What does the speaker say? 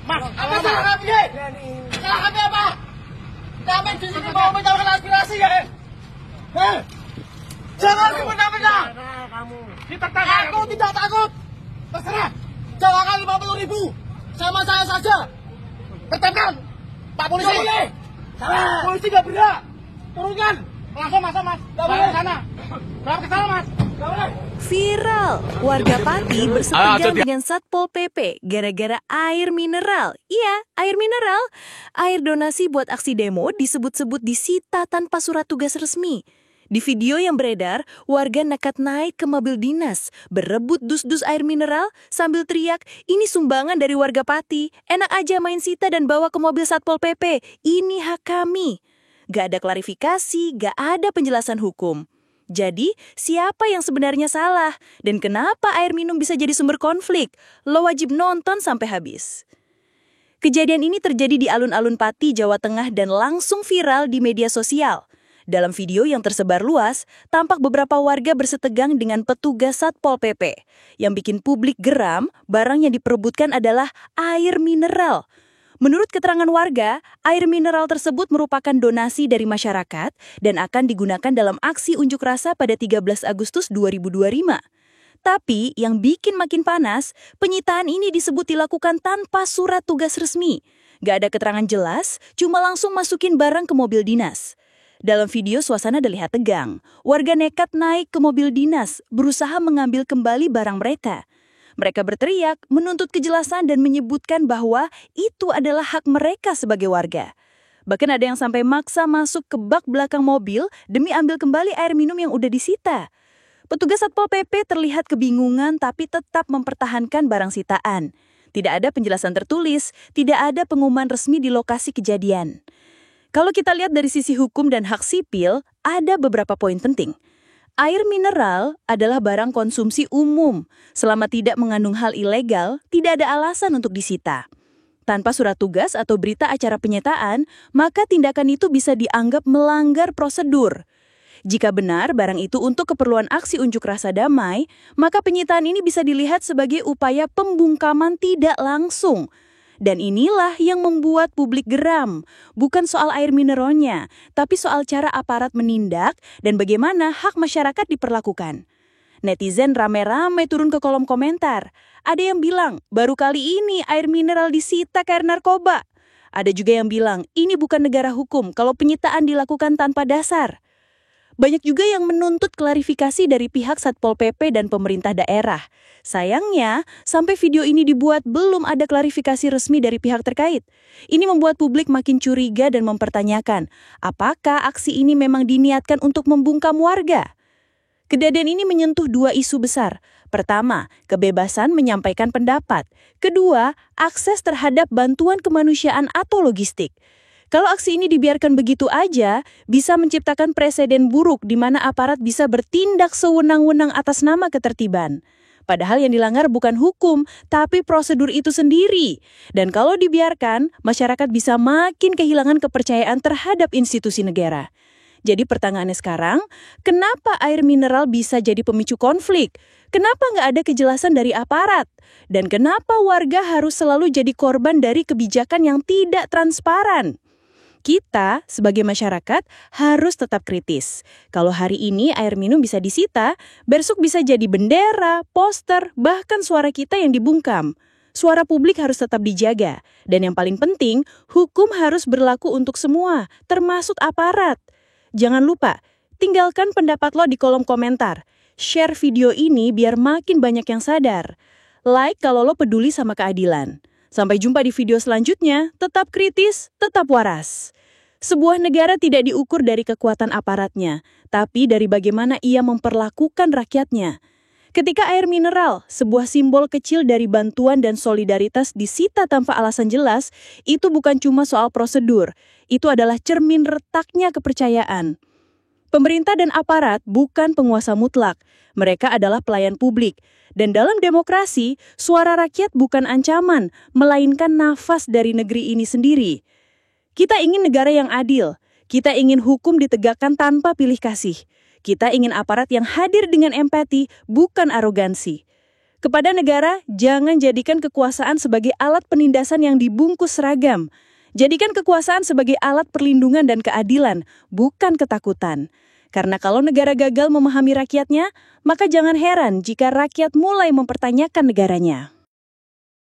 Mas, apa salah kami? Salah kami apa? Kami di sini mau menyalurkan aspirasi ya? Jangan semena-mena. Kita takut. Aku tidak takut. Terserah. Jangan 50.000. Sama saya saja. Tetapkan. Pak polisi. Salah. Polisi nggak berhak. Turunkan. Langsung masuk mas. Nggak boleh ke sana. Berapa ke sana mas? Nggak boleh. Viral, warga Pati bersetegang dengan Satpol PP gara-gara air mineral. Iya, air mineral. Air donasi buat aksi demo disebut-sebut disita tanpa surat tugas resmi. Di video yang beredar, warga nekat naik ke mobil dinas, berebut dus-dus air mineral sambil teriak, "Ini sumbangan dari warga Pati, enak aja main sita dan bawa ke mobil Satpol PP, ini hak kami." Gak ada klarifikasi, gak ada penjelasan hukum. Jadi, siapa yang sebenarnya salah? Dan kenapa air minum bisa jadi sumber konflik? Lo wajib nonton sampai habis. Kejadian ini terjadi di alun-alun Pati, Jawa Tengah dan langsung viral di media sosial. Dalam video yang tersebar luas, tampak beberapa warga bersetegang dengan petugas Satpol PP. Yang bikin publik geram, barang yang diperebutkan adalah air mineral. Menurut keterangan warga, air mineral tersebut merupakan donasi dari masyarakat dan akan digunakan dalam aksi unjuk rasa pada 13 Agustus 2025. Tapi yang bikin makin panas, penyitaan ini disebut dilakukan tanpa surat tugas resmi. Gak ada keterangan jelas, cuma langsung masukin barang ke mobil dinas. Dalam video suasana terlihat tegang. Warga nekat naik ke mobil dinas, berusaha mengambil kembali barang mereka. Mereka berteriak, menuntut kejelasan dan menyebutkan bahwa itu adalah hak mereka sebagai warga. Bahkan ada yang sampai maksa masuk ke bak belakang mobil demi ambil kembali air minum yang udah disita. Petugas Satpol PP terlihat kebingungan tapi tetap mempertahankan barang sitaan. Tidak ada penjelasan tertulis, tidak ada pengumuman resmi di lokasi kejadian. Kalau kita lihat dari sisi hukum dan hak sipil, ada beberapa poin penting. Air mineral adalah barang konsumsi umum. Selama tidak mengandung hal ilegal, tidak ada alasan untuk disita. Tanpa surat tugas atau berita acara penyitaan, maka tindakan itu bisa dianggap melanggar prosedur. Jika benar barang itu untuk keperluan aksi unjuk rasa damai, maka penyitaan ini bisa dilihat sebagai upaya pembungkaman tidak langsung. Dan inilah yang membuat publik geram. Bukan soal air mineralnya, tapi soal cara aparat menindak dan bagaimana hak masyarakat diperlakukan. Netizen rame-rame turun ke kolom komentar. Ada yang bilang, baru kali ini air mineral disita karena narkoba. Ada juga yang bilang, ini bukan negara hukum kalau penyitaan dilakukan tanpa dasar. Banyak juga yang menuntut klarifikasi dari pihak Satpol PP dan pemerintah daerah. Sayangnya, sampai video ini dibuat belum ada klarifikasi resmi dari pihak terkait. Ini membuat publik makin curiga dan mempertanyakan, apakah aksi ini memang diniatkan untuk membungkam warga? Kejadian ini menyentuh dua isu besar. Pertama, kebebasan menyampaikan pendapat. Kedua, akses terhadap bantuan kemanusiaan atau logistik. Kalau aksi ini dibiarkan begitu aja, bisa menciptakan preseden buruk di mana aparat bisa bertindak sewenang-wenang atas nama ketertiban. Padahal yang dilanggar bukan hukum, tapi prosedur itu sendiri. Dan kalau dibiarkan, masyarakat bisa makin kehilangan kepercayaan terhadap institusi negara. Jadi pertanyaannya sekarang, kenapa air mineral bisa jadi pemicu konflik? Kenapa nggak ada kejelasan dari aparat? Dan kenapa warga harus selalu jadi korban dari kebijakan yang tidak transparan? Kita, sebagai masyarakat, harus tetap kritis. Kalau hari ini air minum bisa disita, besok bisa jadi bendera, poster, bahkan suara kita yang dibungkam. Suara publik harus tetap dijaga. Dan yang paling penting, hukum harus berlaku untuk semua, termasuk aparat. Jangan lupa, tinggalkan pendapat lo di kolom komentar. Share video ini biar makin banyak yang sadar. Like kalau lo peduli sama keadilan. Sampai jumpa di video selanjutnya, tetap kritis, tetap waras. Sebuah negara tidak diukur dari kekuatan aparatnya, tapi dari bagaimana ia memperlakukan rakyatnya. Ketika air mineral, sebuah simbol kecil dari bantuan dan solidaritas disita tanpa alasan jelas, itu bukan cuma soal prosedur, itu adalah cermin retaknya kepercayaan. Pemerintah dan aparat bukan penguasa mutlak, mereka adalah pelayan publik. Dan dalam demokrasi, suara rakyat bukan ancaman, melainkan nafas dari negeri ini sendiri. Kita ingin negara yang adil, kita ingin hukum ditegakkan tanpa pilih kasih. Kita ingin aparat yang hadir dengan empati, bukan arogansi. Kepada negara, jangan jadikan kekuasaan sebagai alat penindasan yang dibungkus seragam. Jadikan kekuasaan sebagai alat perlindungan dan keadilan, bukan ketakutan. Karena kalau negara gagal memahami rakyatnya, maka jangan heran jika rakyat mulai mempertanyakan negaranya.